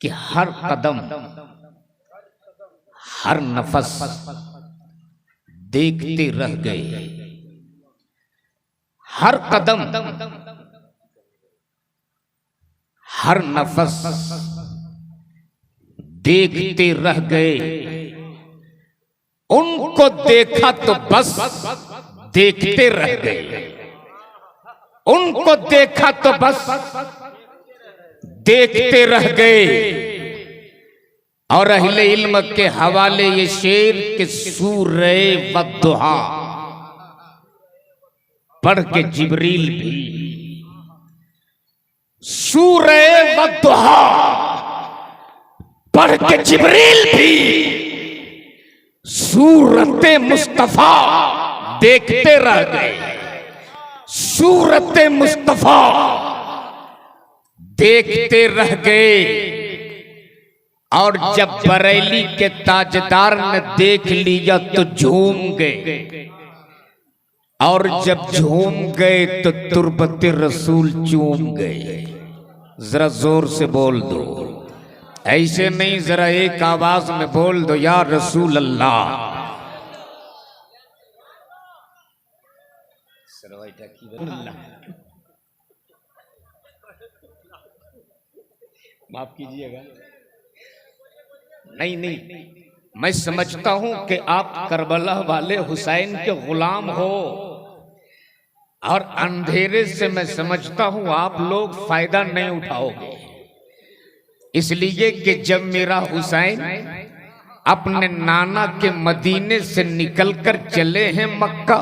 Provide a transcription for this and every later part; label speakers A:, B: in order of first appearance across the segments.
A: कि हर कदम हर नफस देखते रह गए। हर कदम हर नफस देखते रह गए। उनको देखा तो बस देखते रह गए। उनको देखा तो बस देखते रह गए। और अहले इल्म के हवाले ये शेर के सूरे वद्दुहा पढ़ के जिब्रील भी सूरे वद्दुहा पढ़ के जिब्रील भी सूरत मुस्तफा देखते रह गए। सूरत मुस्तफा देखते रह गए। और जब बरेली के ताजदार ने देख लिया तो झूम गए। और जब झूम गए तो तुरबत रसूल चूम गए। जरा जोर से बोल दो, ऐसे नहीं, जरा एक आवाज में बोल दो, या रसूल अल्लाह। माफ कीजिएगा, नहीं, मैं समझता हूं कि आप करबला वाले हुसैन के गुलाम हो। और अंधेरे से मैं समझता हूं आप लोग फायदा नहीं उठाओगे, इसलिए कि जब मेरा हुसैन अपने नाना के मदीने से निकलकर चले हैं मक्का,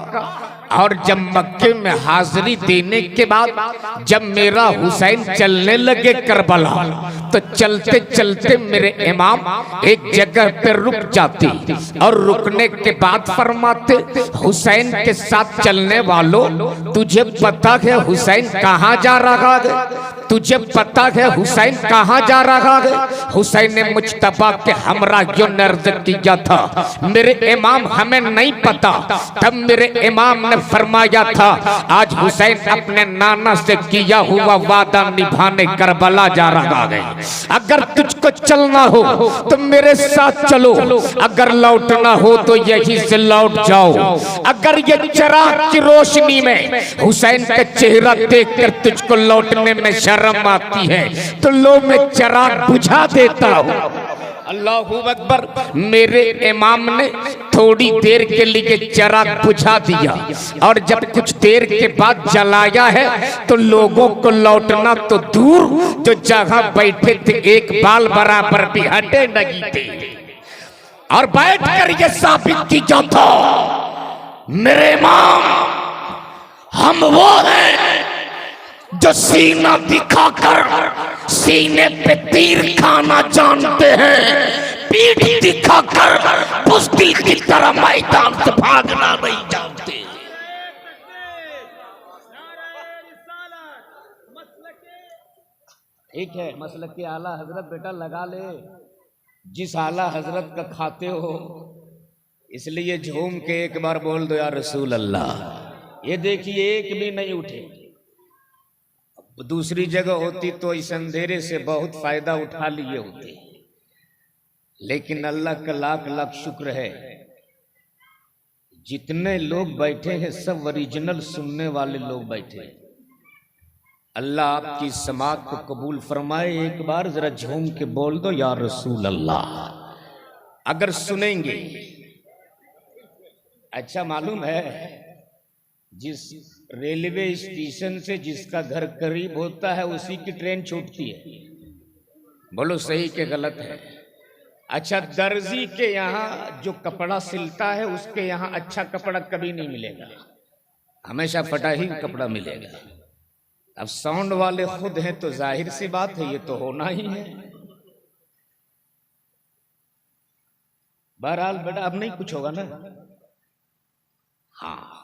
A: और जब मक्के में हाजिरी देने के बाद जब मेरा हुसैन चलने लगे करबला, तो चलते चलते मेरे इमाम एक जगह पर रुक जाते और रुकने के बाद फरमाते, हुसैन के साथ चलने वालों, तुझे पता है हुसैन कहाँ जा रहा है? तुझे पता है हुसैन कहाँ जा रहा है? हुसैन ने मुज्तबा के हमरा क्यों नर्ज किया था मेरे इमाम, हमें नहीं पता। तब मेरे इमाम ने फरमाया था, आज हुसैन अपने नाना से किया हुआ वादा निभाने करबला जा रहा है। अगर तुझको चलना हो तो मेरे साथ चलो, अगर लौटना हो तो यहीं से लौट जाओ। अगर ये चिराग की रोशनी में हुसैन का चेहरा देखकर तुझको लौटने में शर्म आती है तो लो मैं चिराग बुझा देता हूँ। अल्लाहू अकबर। मेरे इमाम ने थोड़ी देर के लिए चिराग बुझा दिया, और जब कुछ देर के बाद जलाया है तो लोगों को लौटना तो दूर, जो जगह बैठे थे एक बाल बराबर भी हटे नहीं थे। और बैठकर ये साबित की जाता, मेरे इमाम हम वो हैं जो सीना दिखाकर सीने पे तीर खाना जानते हैं, पीठ दिखाकर बुज़दिल की तरह मैदान से भागना नहीं जानते। ठीक है, मसलक के आला हजरत बेटा लगा ले, जिस आला हजरत का खाते हो, इसलिए झूम के एक बार बोल दो, या रसूल अल्लाह। ये देखिए एक भी नहीं उठे। दूसरी जगह होती तो इस अंधेरे से बहुत फायदा उठा लिए होते, लेकिन अल्लाह का लाख लाख शुक्र है, जितने लोग बैठे हैं सब ओरिजिनल सुनने वाले लोग बैठे हैं। अल्लाह आपकी समात को कबूल फरमाए। एक बार जरा झूम के बोल दो, या रसूल अल्लाह। अगर सुनेंगे, अच्छा मालूम है, जिस रेलवे स्टेशन से जिसका घर करीब होता है उसी की ट्रेन छूटती है। बोलो सही के गलत है? अच्छा, दर्जी के यहाँ जो कपड़ा सिलता है उसके यहाँ अच्छा कपड़ा कभी नहीं मिलेगा, हमेशा फटा ही कपड़ा मिलेगा। अब साउंड वाले खुद हैं तो जाहिर सी बात है ये तो होना ही है। बहरहाल बेटा अब नहीं कुछ होगा ना। हाँ,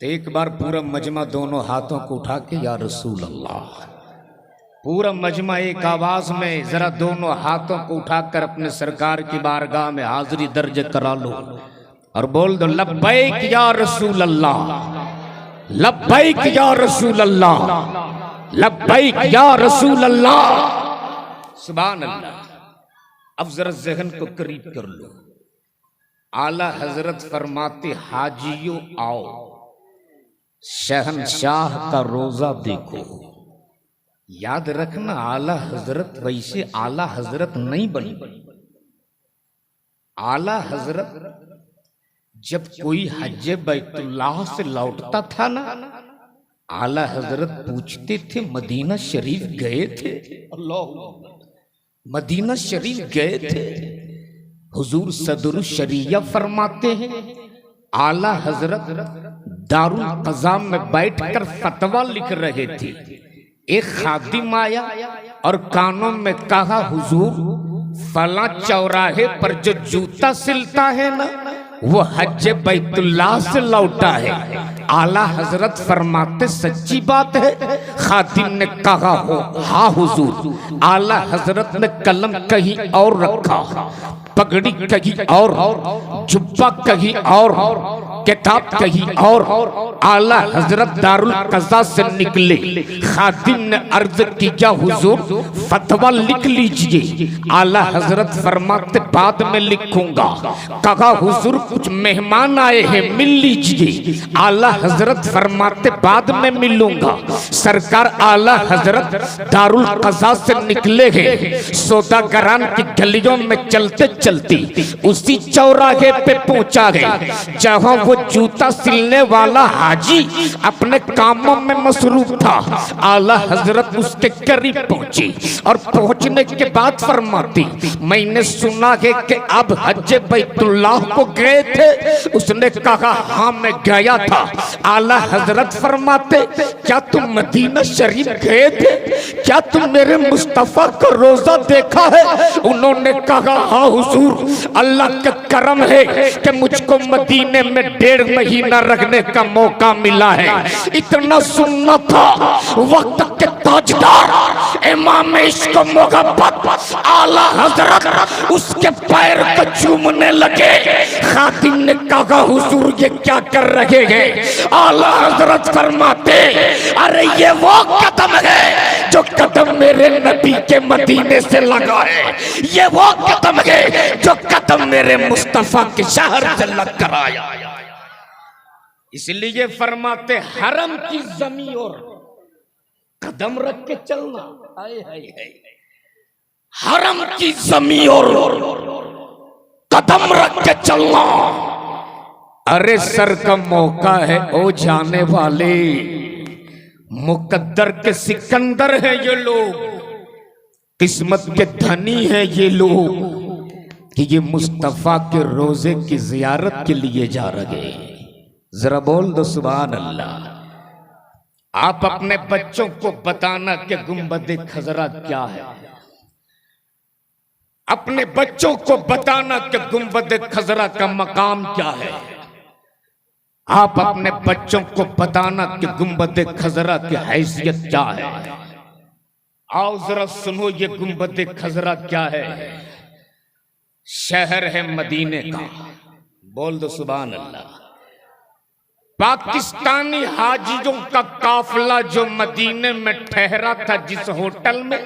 A: तो एक बार पूरा मजमा दोनों हाथों को उठा के, या रसूल अल्लाह। पूरा मजमा एक आवाज में जरा दोनों हाथों को उठाकर अपने सरकार की बारगाह में हाजिरी दर्ज करा लो और बोल दो, लब्बैक या रसूल अल्लाह, लब्बैक या रसूल अल्लाह, लब्बैक या रसूल अल्लाह। सुभान अल्लाह। अब जरा जहन को करीब कर लो। आला हजरत फरमाते हाजियों आओ, शहनशाह का रोजा देखो। याद रखना आला हजरत वैसे आला हजरत नहीं बनी। आला हजरत जब कोई हज बैतुल्लाह से लौटता था ना, आला हजरत पूछते थे मदीना शरीफ गए थे? अल्लाह, मदीना शरीफ गए थे? हुजूर सदरुल शरिया फरमाते हैं आला हजरत दारुल क़ज़ा में बैठकर फतवा लिख रहे थे। एक खादिम आया और कानों में कहा हुजूर फला चौराहे पर जो जूता सिलता है ना वो हज बैतुल्लाह से लौटा है। आला हजरत फरमाते सच्ची बात है? खादिम ने कहा हो हाँ हुजूर। आला हजरत ने कलम कहीं और रखा, पगड़ी कहीं और, जुब्बा कहीं और, किताब कहीं और। आला हजरत दारुल क़ज़ा से निकले। खादिम ने अर्ज किया हुजूर फतवा लिख लीजिए। आला हजरत फरमाते बाद में लिखूंगा। कहा हुजूर कुछ मेहमान आए हैं मिल लीजिए। आला हजरत फरमाते बाद में मिलूंगा। सरकार आला हजरत दारुल क़ज़ा से निकले हैं। सौदागरान की गलियों में चलते चलते उसी चौराहे पे पहुंचा गए जहां वो जूता सिलने वाला हाजी अपने कामों में मसरूफ था। आला हजरत उसके करीब पहुंचे और पहुंचने के बाद फरमाती मैंने सुना है कि अब हज बैतुल्लाह को गए थे? उसने कहा हाँ मैं गया था। आला हजरत फरमाते क्या तुम मदीना शरीफ गए थे? क्या तुम मेरे मुस्तफा का रोजा देखा है? उन्होंने कहा हाँ हुजूर, अल्लाह का करम है कि मुझको मदीने में 1.5 महीना रखने का मौका मिला है। इतना सुनना था वक्त के ताजदार इमाम इश्क मोहब्बत आला हजरत उसके पैर को चूमने लगे। खातिम ने कहा हुजूर ये क्या कर रहे हैं? आला हजरत फरमाते अरे ये वो कदम है जो कदम मेरे नबी के मदीने से लगा है। ये वो कदम है जो कदम मेरे मुस्तफा के शहर से लग कर आया। इसलिए फरमाते हरम की जमीन और कदम रख के चलना। हाय हाय हाय, हरम की जमीन और कदम रख के चलना। अरे सर का मौका है ओ जाने वाले, मुकद्दर के सिकंदर है ये लोग, किस्मत के धनी है ये लोग कि ये मुस्तफा के रोजे की जियारत के लिए जा रहे हैं। जरा बोल दो सुभान अल्लाह। आप अपने बच्चों को बताना कि गुंबद खजरा क्या है। अपने बच्चों को बताना कि गुंबद खजरा का मकाम क्या है। आप अपने बच्चों को बताना कि गुंबद खजरा की हैसियत क्या है। आओ जरा सुनो ये गुंबद खजरा क्या है। शहर है मदीने का। बोल दो सुभान अल्लाह। पाकिस्तानी हाजियों का काफिला जो मदीने में ठहरा था जिस होटल में,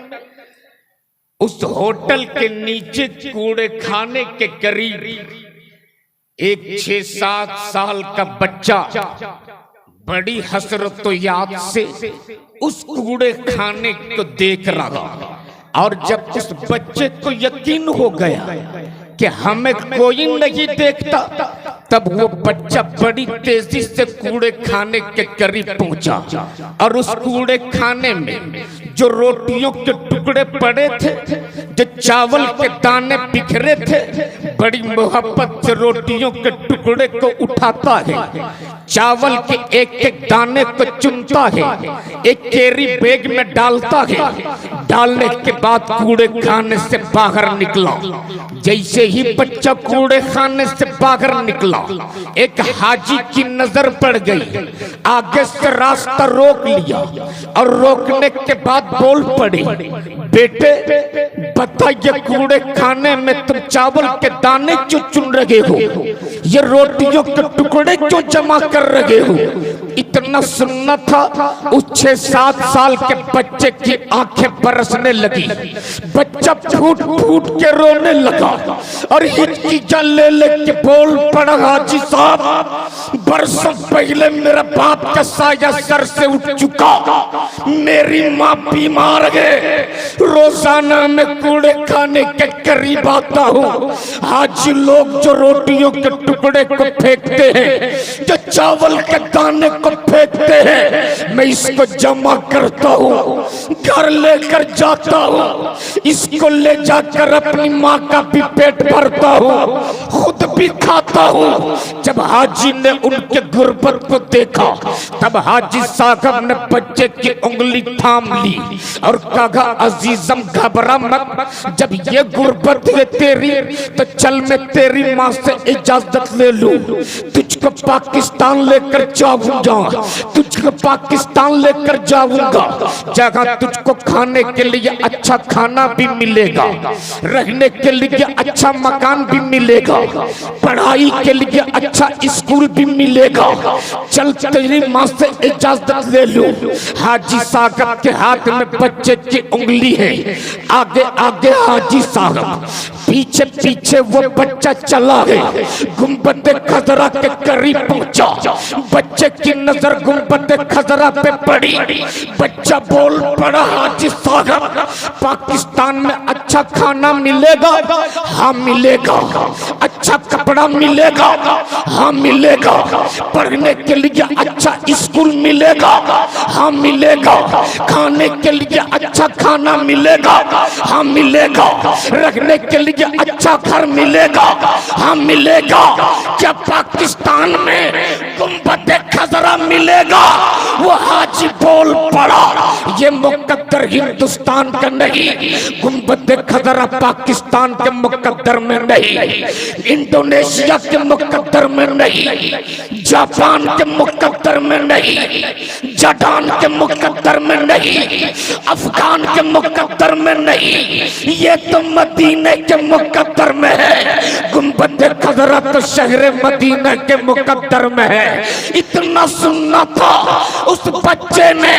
A: उस होटल के नीचे कूड़े खाने के करीब एक 6-7 साल का बच्चा बड़ी हसरत याद से उस कूड़े खाने को देख रहा। और जब उस बच्चे को यकीन हो गया कि हमें कोई नहीं देखता, तब वो बच्चा बड़ी तेजी से कूड़े खाने के करीब पहुंचा और उस कूड़े खाने में जो रोटियों के टुकड़े पड़े थे, जो चावल के दाने बिखरे थे, बड़ी मोहब्बत से रोटियों के टुकड़े को उठाता है, चावल के एक एक दाने को चुनता है, एक कैरी बैग में डालता है। डालने के बाद कूड़े खाने से बाहर निकला। जैसे ही बच्चा कूड़े खाने से बाहर निकला, एक हाजी की नजर पड़ गई। आगे से रास्ता रोक लिया और रोकने के बाद बोल पड़े, बेटे बताइए कूड़े खाने में तुम चावल के दाने क्यों चुन रहे हो? ये रोटियों के टुकड़े क्यों जमा कर रहे हो? इतना सुनना था। उस 6-7 साल के बच्चे की आंखें बरसने लगी, बच्चा फूट फूट के रोने लगा और हिचकिचा ले लेके बोल पड़ा, हाजी साहब बरसों पहले मेरा बाप का साया सर से उठ चुका, मेरी माँ बीमार है, रोजाना मैं कूड़े खाने के करीब आता हूँ। हाजी लोग जो रोटियों के टुकड़े को फेंकते हैं, जो चावल के दाने को फेंकते हैं, मैं इसको जमा करता हूँ, घर लेकर जाता हूँ, इसको ले जाकर अपनी माँ का भी पेट भरता हूँ, खुद भी खाता हूँ। जब हाजी ने उनके गुर्बत को देखा, तब हाजी साहब ने बच्चे की उंगली थाम ली और कहा, अजीजम घबरा मत, जब ये गुर्बत है तेरी तो चल मैं तेरी माँ से इजाजत ले लूं, तुझको पाकिस्तान लेकर जाऊंगा, तुझको पाकिस्तान लेकर जाऊंगा, जगह तुझको खाने के लिए अच्छा खाना भी मिलेगा, रहने के लिए अच्छा मकान भी मिलेगा, पढ़ाई के लिए अच्छा स्कूल भी मिलेगा, चल तेरी माँ से इजाजत ले लूं। हाजी साहब के हाथ में बच्चे की उंगली है, आगे आगे हाजी साहब, पीछे पीछे वो बच्चा चला गया, गुंबद खजरा के करीब पहुंचा, बच्चे की नजर गुंबद खजरा पे पड़ी, बच्चा बोल पड़ा, हाजी साहब पाकिस्तान में अच्छा खाना मिलेगा? हाँ मिलेगा। अच्छा कपड़ा मिलेगा? हाँ मिलेगा। पढ़ने के लिए अच्छा स्कूल मिलेगा? हाँ मिलेगा। खाने के लिए अच्छा खाना मिलेगा? हाँ मिलेगा। रखने के लिए अच्छा घर मिलेगा? हाँ मिलेगा। क्या पाकिस्तान में गुंबद खजरा मिलेगा? वो हाजी बोल पड़ा, ये मुकद्दर हिंदुस्तान का नहीं, गुंबद खजरा पाकिस्तान के मुकद्दर में नहीं, इंडोनेशिया के मुकद्दर में नहीं, जापान के मुकद्दर में नहीं, जर्डन के मुकद्दर में नहीं, अफगान के मुकद्दर में नहीं, ये तो मदीने के मुकद्दर में है। गुंबद खजरा तो शहर मदीना के मुकद्दर में है। इतना सुनना था, उस बच्चे ने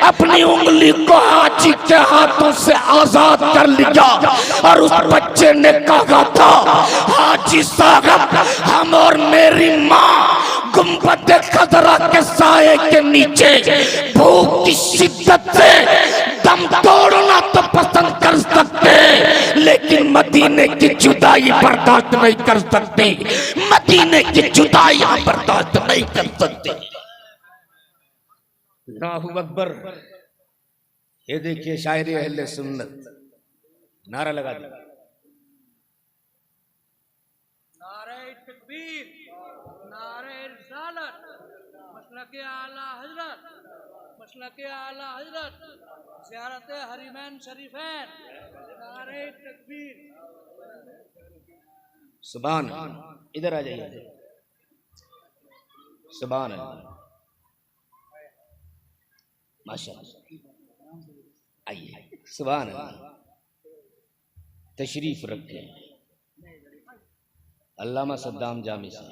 A: अपनी उंगली को हाजी के हाथों से आजाद कर लिया और उस बच्चे ने कहा था, हाजी साहब हम और मेरी माँ गुंबद खजरा के साए के नीचे भूख की शिद्दत से दम तोड़ना तो पसंद कर सकते, लेकिन मदीने की जुदाई बर्दाश्त नहीं कर सकते, मदीने की जुदाई बर्दाश्त नहीं कर सकते। अल्लाहू अकबर। ये देखिए शायरी अहले सुन्नत, नारा लगा दिया,
B: नारे तकबीर, नारे रिसालत, मसलके आला हजरत, मसलके आला हजरत, ज़ियारत हरीमैन शरीफैन, नारे तकबीर।
A: सुभान। इधर आ जाइए, सुभान अल्लाह, माशाअल्लाह, आइए, सुभान अल्लाह, तशरीफ रखें। अल्लामा सद्दाम जामी से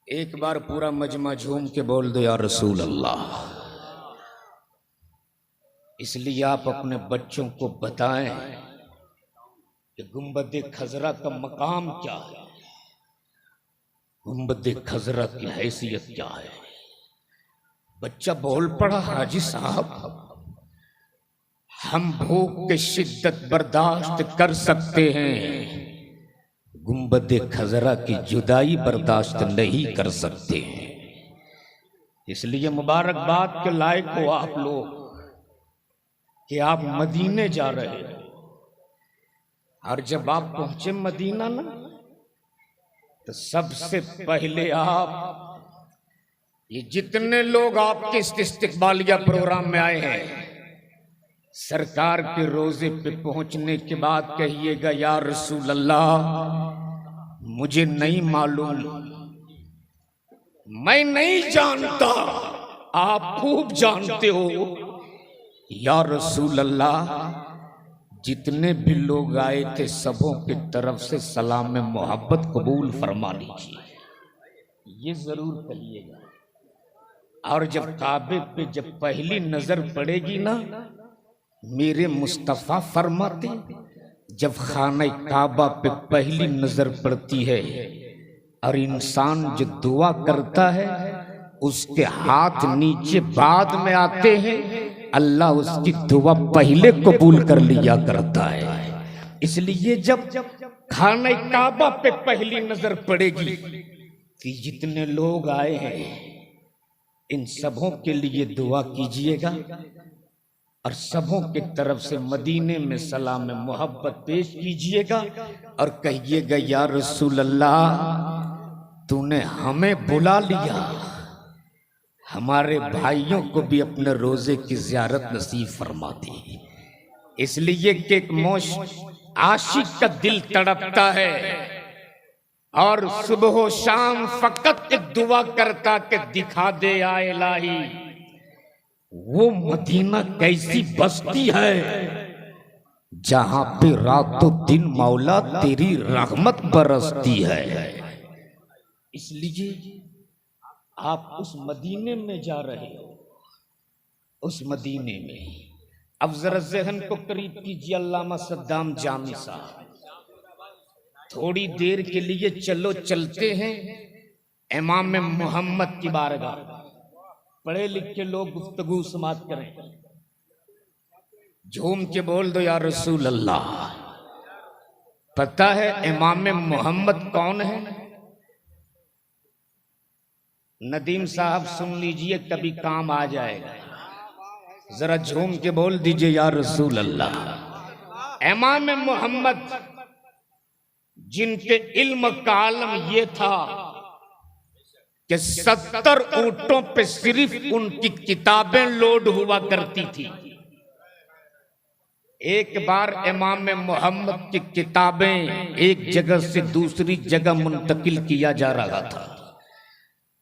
A: एक बार पूरा मजमा झूम के बोल दो या रसूल अल्लाह। इसलिए आप अपने बच्चों को बताएं कि गुंबद खजरा का मकाम क्या है, गुंबद खजरा की हैसियत क्या है। बच्चा बोल पड़ा, हाजी साहब हम भूख की शिद्दत बर्दाश्त कर सकते हैं, गुंबद खजरा की जुदाई बर्दाश्त नहीं कर सकते हैं। इसलिए मुबारकबाद के लायक हो आप लोग कि आप मदीने जा रहे हैं। और जब आप पहुंचे मदीना ना, तो सबसे पहले आप ये जितने लोग आपके इस्तिकबालिया प्रोग्राम में आए हैं, सरकार के रोजे पे पहुंचने के बाद कहिएगा, या रसूल अल्लाह मुझे नहीं मालूम, मैं नहीं जानता, आप खूब जानते हो, या रसूल अल्लाह जितने भी लोग आए थे सबों की तरफ से सलाम में मोहब्बत कबूल फरमा लीजिए, ये जरूर कहिएगा। और जब काबे पे जब पहली नजर पड़ेगी ना, मेरे मुस्तफा फरमाते जब खाना काबा पे पहली नजर पड़ती है और इंसान जो दुआ करता है उसके हाथ नीचे बाद में आते हैं, अल्लाह उसकी दुआ पहले कबूल कर लिया करता है। इसलिए जब खाना काबा पे पहली नजर पड़ेगी कि जितने लोग आए हैं इन सबों के लिए दुआ कीजिएगा और सबों की तरफ से मदीने में सलाम मोहब्बत पेश कीजिएगा और कहिएगा या रसूल अल्लाह तूने हमें बुला लिया, हमारे भाइयों को भी अपने रोजे की ज़ियारत नसीब फरमा दी। इसलिए कि एक मोश आशिक का दिल तड़पता है और सुबह शाम फकत एक दुआ करता कि दिखा दे आए इलाही वो मदीना कैसी बस्ती है जहां पे रातों दिन मौला तेरी रहमत बरसती है। इसलिए आप उस मदीने में जा रहे हो, उस मदीने में अब जरा ज़हन को करीब कीजिए। अल्लामा सद्दाम जामी साहब, थोड़ी देर के लिए चलो चलते हैं इमाम मोहम्मद की बारगाह। पढ़े लिखे लोग गुफ्तगू समात करें, झूम के बोल दो या रसूल अल्लाह। पता है इमाम मोहम्मद कौन है? नदीम साहब सुन लीजिए, कभी काम आ जाएगा। जरा झूम के बोल दीजिए या रसूल अल्लाह। इमाम मोहम्मद जिनके इल्म का आलम ये था कि 70 ऊंटों पे सिर्फ उनकी किताबें लोड हुआ करती थी। एक बार इमाम मोहम्मद की किताबें एक जगह से दूसरी जगह मुंतकिल किया जा रहा था।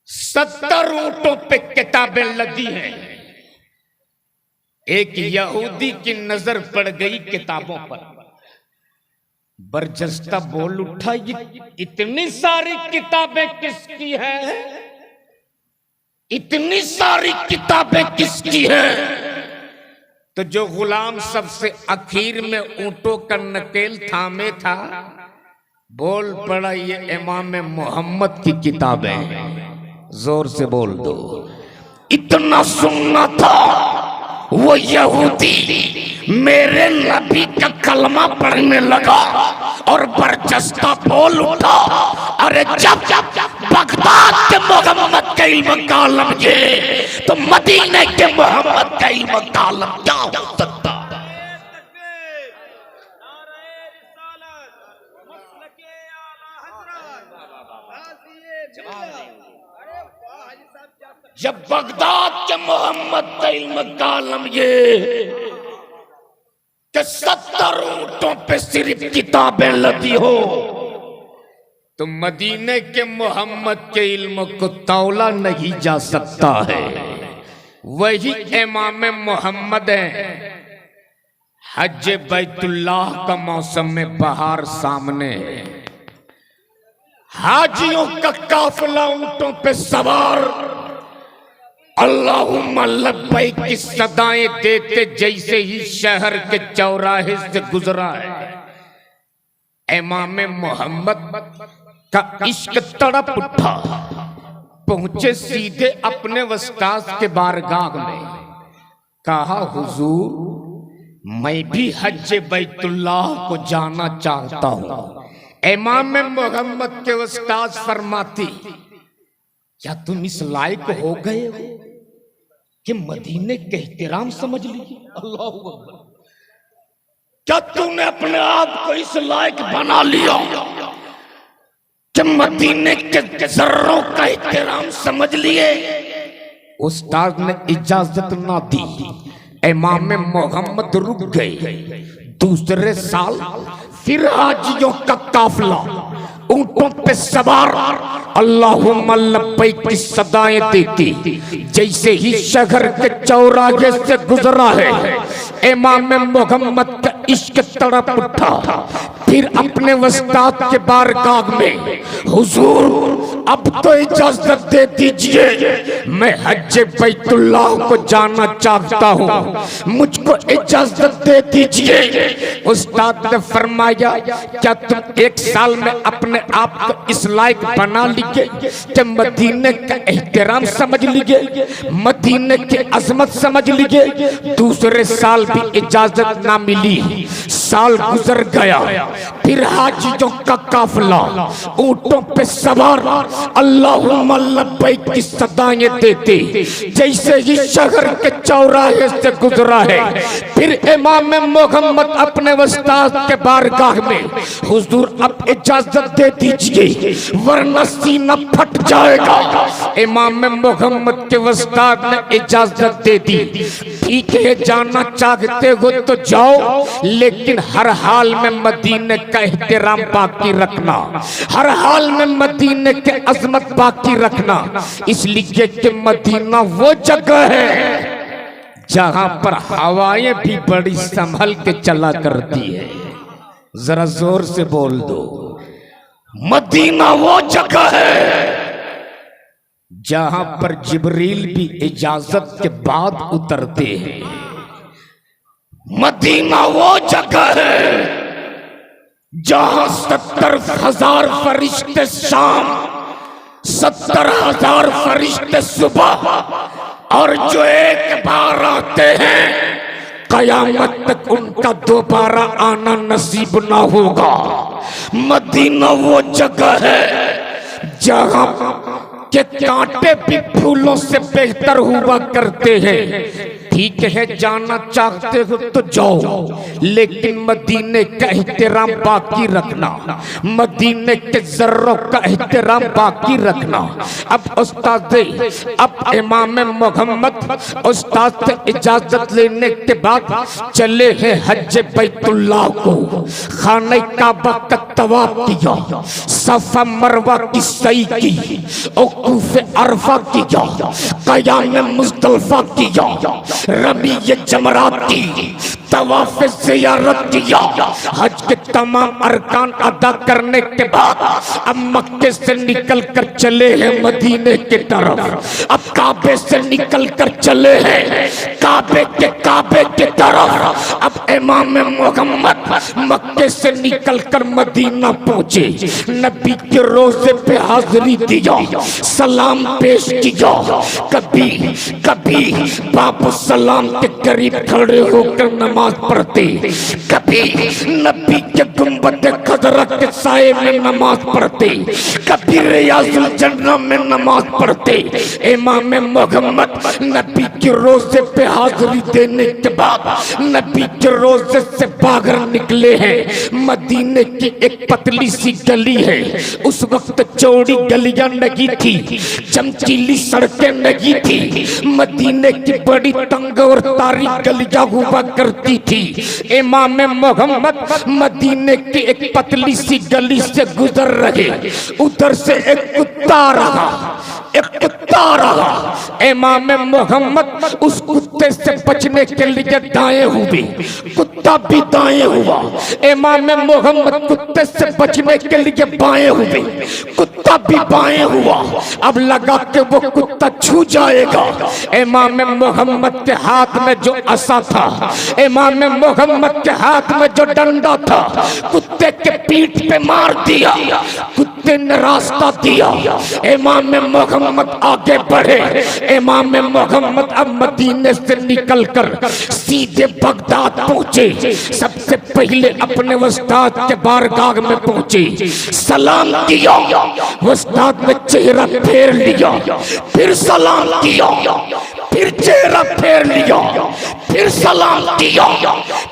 A: 70 ऊंटों पे किताबें लदी हैं। एक यहूदी की नजर पड़ गई किताबों पर, बरजस्ता बोल उठा ये इतनी सारी किताबें किसकी है? इतनी सारी किताबें किसकी है? तो जो गुलाम सबसे आखिर में ऊंटों का नकेल थामे था बोल पड़ा ये इमाम मोहम्मद की किताबें। जोर से बोल दो। इतना सुनना था वो यहूदी मेरे नबी का कलमा पढ़ने लगा और बरजस्ता बोल उठा, अरे जब बगदाद के मोहम्मद का इल्म का आलम ये तो मदीने के मोहम्मद का इल्म का आलम क्या हो सकता? जब बगदाद के मोहम्मद का इल्म का आलम ये कि 70 ऊंटों पे सिर्फ किताबें लदी हो तो मदीने के मोहम्मद के इल्म को तौला नहीं जा सकता है। वही इमाम मोहम्मद है। हज बैतुल्लाह का मौसम में बहार सामने, हाजियों का काफिला ऊंटों पे सवार अल्लाहुम्मा लब्बैक की सदाएं देते जैसे ही शहर के चौराहे से गुजरा है। इमाम मोहम्मद का इश्क तड़प उठा, पहुंचे सीधे अपने वस्ताद के बारगाह में। कहा हुजूर मैं भी हज बैतुल्लाह को जाना चाहता हूं। इमाम मोहम्मद के वस्ताद फरमाती क्या तुम इस लायक हो गए हो कि मदीने के एहतराम समझ लीजिए? अल्लाह अकबर। क्या तुमने अपने आप को इस लायक बना लिया कि मदीने के जर्रों का एहतराम समझ लिए? उस्ताद ने इजाजत ना दी। इमाम मोहम्मद रुक गए। दूसरे साल फिर हाजियों का काफिला ऊंटों ऊंटों पे सवार अल्लाहुम्मा लब्बैक की सदाएं देती। जैसे ही शहर के चौराहे से गुजरा है, इमाम मोहम्मद का इश्क तड़प उठा। फिर अपने वस्ताद के बारगाह में, हुजूर अब तो इजाजत दे दीजिए, मैं हज बैतुल्लाह को जाना चाहता हूँ, मुझको इजाजत दे दीजिए। उस्ताद ने फरमाया, क्या तुम एक साल में अपने आप को इस लायक बना लिए कि मदीने का एहतराम समझ लिए, मदीने की अजमत समझ लिए? दूसरे साल भी इजाजत ना मिली। साल गुजर गया, फिर हाजियों का काफिला ऊंटों पे सवार अल्लाहुम्मा लब्बैक की सदाएं देते। जैसे ही शहर के चौराहे से गुजरा है, फिर इमाम मोहम्मद अपने उस्ताद के बारगाह में, हुजूर अब इजाजत दे दीजिए वरना सीना फट जाएगा। इमाम मोहम्मद के उस्ताद ने इजाजत दे दी। ठीक है, जाना चाहते हो तो जाओ, लेकिन हर हाल में मदीने का एहतराम बाकी रखना, हर हाल में मदीने के अजमत बाकी रखना। इसलिए कि मदीना वो जगह है जहां पर हवाएं भी बड़ी संभल के चला करती है। जरा जोर से बोल दो, मदीना वो जगह है जहां पर जिब्रील भी इजाजत के बाद उतरते हैं। मदीना वो जगह है जहां 70,000 फरिश्ते शाम, 70,000 फरिश्ते सुबह, और जो एक बार आते हैं कयामत तक उनका दोबारा आना नसीब ना होगा। मदीना वो जगह है जहां के कांटे भी फूलों से बेहतर हुआ करते हैं। ठीक है, जाना चाहते हो तो जाओ, लेकिन मदीने का एहतराम बाकी रखना, मदीने के जर्रों का एहतराम बाकी रखना। अब उस्ताद, अब इमाम मोहम्मद उस्ताद से इजाजत लेने के बाद चले हैं हज बैतुल्लाह को। खाने काबा का तवाफ किया, सफा मरवा की सई की, औकूफ अरफा किया, क़याम मुज़दलिफ़ा किया, रमी ये जमरात की, तवाफ ज़ियारत किया। हज के तमाम अरकान अदा करने के बाद अब मक्के से निकल कर चले हैं मदीने की तरफ। अब काबे से निकल कर चले हैं काबे के तरफ। अब इमाम मोहम्मद मक्के से निकल कर मदीना पहुंचे, नबी के रोजे पे हाजिरी दिया, सलाम पेश किया। कभी कभी बाप सलाम के करीब खड़े होकर नमाज पढ़ते, कभी नबी के गुंबद खजरा के साए में नमाज पढ़ते, कभी रियाजुल जन्नह में नमाज पढ़ते। इमाम मोहम्मद नबी के रोजे पे हाजिरी देने के बाद नबी के रोजे से बाहर निकले हैं। मदीने की एक पतली सी गली है, उस वक्त चौड़ी गलियां नहीं थी, चमकीली सड़कें नहीं थी। मदीने की बड़ी तंग और तारीख गलियां हुआ करती थी। इमाम मोहम्मद मदीने की एक पतली सी गली से गुजर रहे, उधर से एक कुत्ता रहा, एक कुत्ता रहा। इमाम मोहम्मद उस कुत्ते से बचने के लिए दाएं हुए, कुत्ता भी दाएं हुआ। इमाम मोहम्मद कुत्ते से बचने के लिए बाएं हुए, कुत्ता भी बाएं हुआ। अब लगा कि वो कुत्ता छू जाएगा। इमाम मोहम्मद के हाथ में जो असा था, इमाम मोहम्मद के हाथ में जो डंडा था, कुत्ते के पीठ पे मार दिया, कुत्ते ने रास्ता दिया। इमाम मोहम्मद आगे बढ़े। इमाम मोहम्मद अब मदीने से निकलकर सीधे बगदाद पहुंचे। सबसे पहले अपने उस्ताद के बारगाह में पहुंचे, सलाम किया। उस्ताद ने चेहरा फेर लिया, फिर सलाम किया, फिर चेहरा फेर लिया, फिर सलाम किया,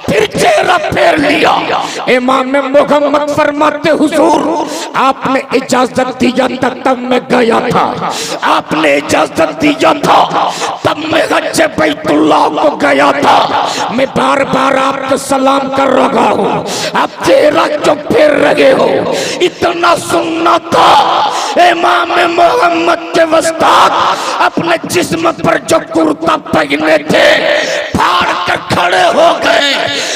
A: फिर चेहरा फेर लिया। इमाम मोहम्मद फरमाते हुजूर आपने इजाजत दिया था तब मैं गया था, आपने इजाजत दिया था तब मैं हज बैतुल्लाह को गया था। मैं बार बार आपको सलाम कर रहा हूँ, आप तेरा जो फिर रहे हो। इतना सुनना था इमाम मोहम्मद के वस्ताद अपने जिस्म पर जो कुर्ता पहने थे फाड़ कर खड़े हो गए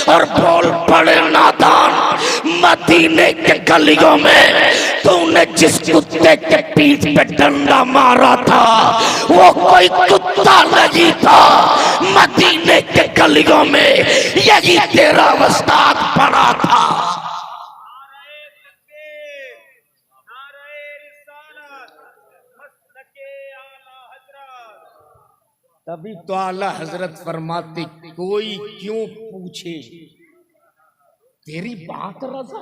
A: और बोल पड़े, नादान, मदीने के गलियों में तूने जिस कुत्ते के पीठ पे डंडा मारा था वो कोई कुत्ता नहीं था। मदीने के गलियों में यही तेरा वस्ताद पड़ा था। तभी तो आला हजरत फरमाते कोई क्यों पूछे तेरी बात रजा,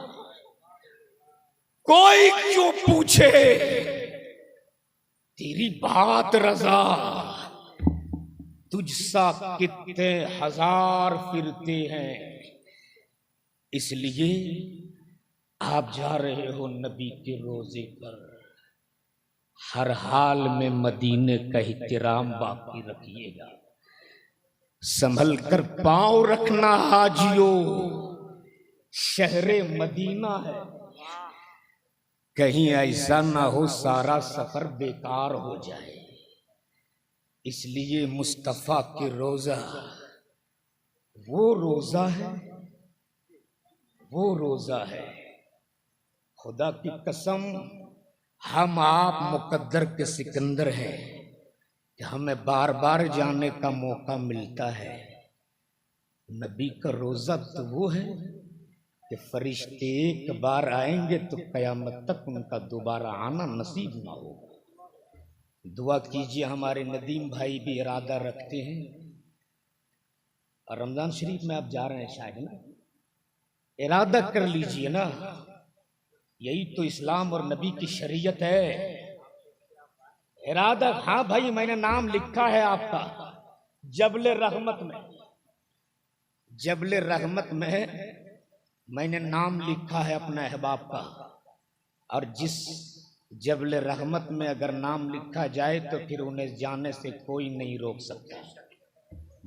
A: कोई क्यों पूछे तेरी बात रजा। तुझसा कितने हजार फिरते हैं, इसलिए आप जा रहे हो नबी के रोजे पर, हर हाल में मदीने का एहतराम बाकी रखिएगा। संभल कर पांव रखना हाजियो, शहरे मदीना है, कहीं ऐसा ना हो सारा सफर बेकार हो जाए। इसलिए मुस्तफा के रोजा वो रोजा है, वो रोजा है। खुदा की कसम हम आप मुकद्दर के सिकंदर हैं कि हमें बार बार जाने का मौका मिलता है। नबी का रोजा तो वो है कि फरिश्ते एक बार आएंगे तो कयामत तक उनका दोबारा आना नसीब ना होगा। दुआ कीजिए, हमारे नदीम भाई भी इरादा रखते हैं और रमजान शरीफ में आप जा रहे हैं शायद ना, इरादा कर लीजिए ना, यही तो इस्लाम और नबी की शरीयत है। इरादा, हाँ भाई मैंने नाम लिखा है आपका जबले रहमत में, जबले रहमत में मैंने नाम लिखा है अपने अहबाब का, और जिस जबले रहमत में अगर नाम लिखा जाए तो फिर उन्हें जाने से कोई नहीं रोक सकता।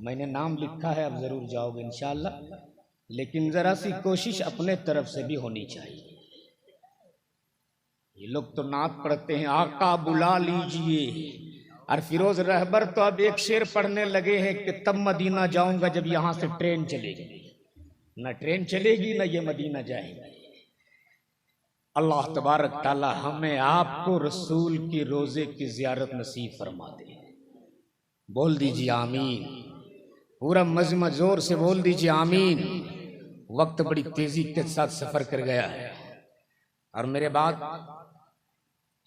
A: मैंने नाम लिखा है, अब जरूर जाओगे इंशाअल्लाह, लेकिन जरा सी कोशिश अपने तरफ से भी होनी चाहिए। ये लोग तो नात पढ़ते हैं, आका बुला लीजिए, और फिरोज रहबर तो अब एक शेर पढ़ने लगे हैं कि तब मदीना जाऊंगा जब यहां से ट्रेन चलेगी। न ट्रेन चलेगी न ये मदीना जाएगा। अल्लाह तबारक ताला हमें आपको रसूल की रोजे की जियारत नसीब फरमा दे। बोल दीजिए आमीन, पूरा मजमा जोर से बोल दीजिए आमीन। वक्त बड़ी तेजी के साथ सफर कर गया है, और मेरे बाद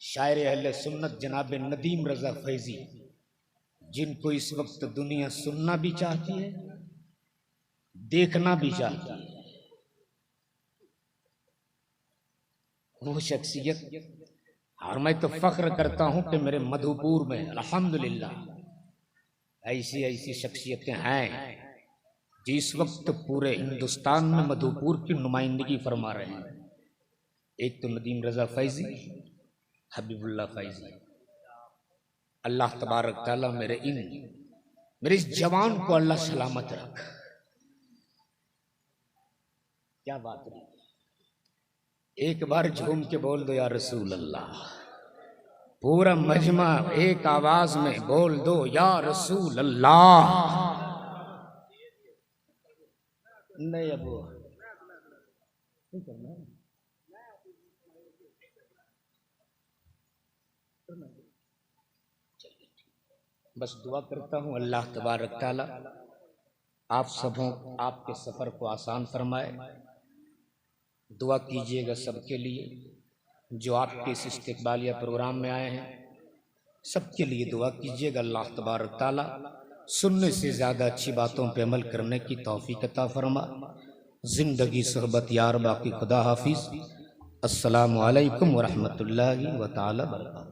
A: शायर अहले सुन्नत जनाब नदीम रजा फैजी, जिनको इस वक्त दुनिया सुनना भी चाहती है, देखना भी चाहती है, वो शख्सियत, और मैं तो फख्र करता हूं कि मेरे मधुपुर में अल्हम्दुलिल्लाह ऐसी ऐसी शख्सियतें हैं जो इस वक्त पूरे हिंदुस्तान में मधुपुर की नुमाइंदगी फरमा रहे हैं। एक तो नदीम रजा फैजी, हबीबुल्लाह फैजी। अल्लाह तबारक ताला मेरे इस जवान को अल्लाह सलामत रख। क्या बात है, एक बार झूम के बोल दो या रसूल अल्लाह। पूरा मजमा एक आवाज में बोल दो या रसूल अल्लाह। नहीं अब बस दुआ करता हूँ अल्लाह तबारक ताला आप सबों आपके सफ़र को आसान फरमाए। दुआ कीजिएगा सबके लिए जो आपके इस इस्तिक़बालिया प्रोग्राम में आए हैं, सबके लिए दुआ कीजिएगा। अल्लाह तबारक ताला सुनने से ज़्यादा अच्छी बातों पे अमल करने की तौफीक अता फरमा। ज़िंदगी सोहबत यार बाकी, खुदा हाफिज़। अस्सलामु अलैकुम व रहमतुल्लाहि व तआला बरकातहू।